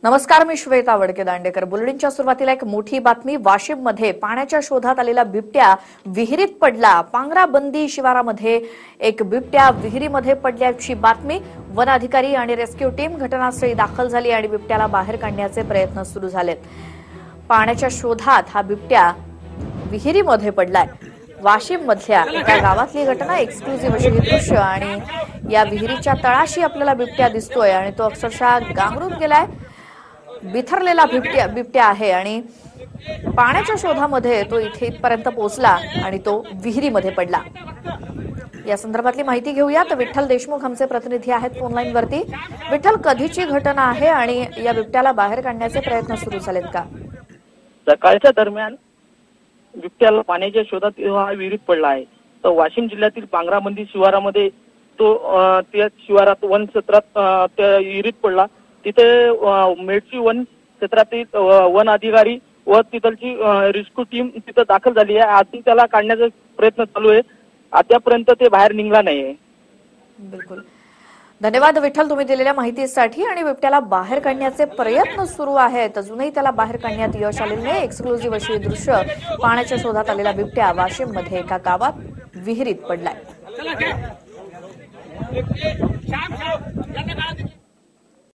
नमस्कार, मी श्वेता वडके दांडेकर। बुलेटिनच्या सुरुवातीला एक मोठी बातमी। वाशिममध्ये पाण्याच्या शोधात आलेला बिबट्या विहिरीत पडला। पांगराबंदी शिवारामध्ये एक बिबट्या विहिरीमध्ये पडल्याची बातमी। वन अधिकारी आणि रेस्क्यू टीम घटनास्थळी दाखल झाली आणि बिबट्याला बाहेर काढण्याचे प्रयत्न सुरू झालेत। पाण्याच्या शोधात हा बिबट्या विहिरीमध्ये पडलाय। वाशिम मधल्या एका गावातली घटना, एक्सक्लुझिव्ह अशी दृश्य आणि या विहिरीच्या तळाशी आपल्याला बिबट्या दिसतोय आणि तो अक्षरशः गांगरून गेलाय। बिथरलेला बिबट्या आहे आणि पाण्याच्या शोधामध्ये तो इथपर्यंत पोहोचला आणि तो विहिरीमध्ये पडला। या संदर्भातली माहिती घेऊया तर विठ्ठल देशमुख आमचे प्रतिनिधी आहेत फोन लाईन वरती। विठ्ठल, कधीची घटना आहे आणि या बिबट्याला बाहेर काढण्याचे प्रयत्न सुरू झालेत का? सकाळच्या दरम्यान बिबट्याला पाण्याच्या शोधात विहिरीत पडला आहे। तर वाशिम जिल्ह्यातील पांगराबंदी शिवारामध्ये तो त्या शिवारात वन क्षेत्रात त्या विहिरीत पडला। तिथे मेडशी वन क्षेत्रातील वन अधिकारी व तिथलची रेस्क्यू टीम तिथे दाखल झाली आहे। अजून त्याला काढण्याचा प्रयत्न चालू आहे। आतापर्यंत ते बाहेर निघाला नाहीये। बिलकुल, धन्यवाद विठ्ठल तुम्ही दिलेल्या माहितीसाठी। आणि बिबट्याला बाहेर काढण्याचे प्रयत्न सुरू आहेत, अजूनही त्याला बाहेर काढण्यात यश आलेले नाही। एक्सक्लुझिव्ह अशी दृश्य, पाण्याच्या शोधात आलेला बिबट्या वाशिम मध्ये एका गावात विहिरीत पडलाय।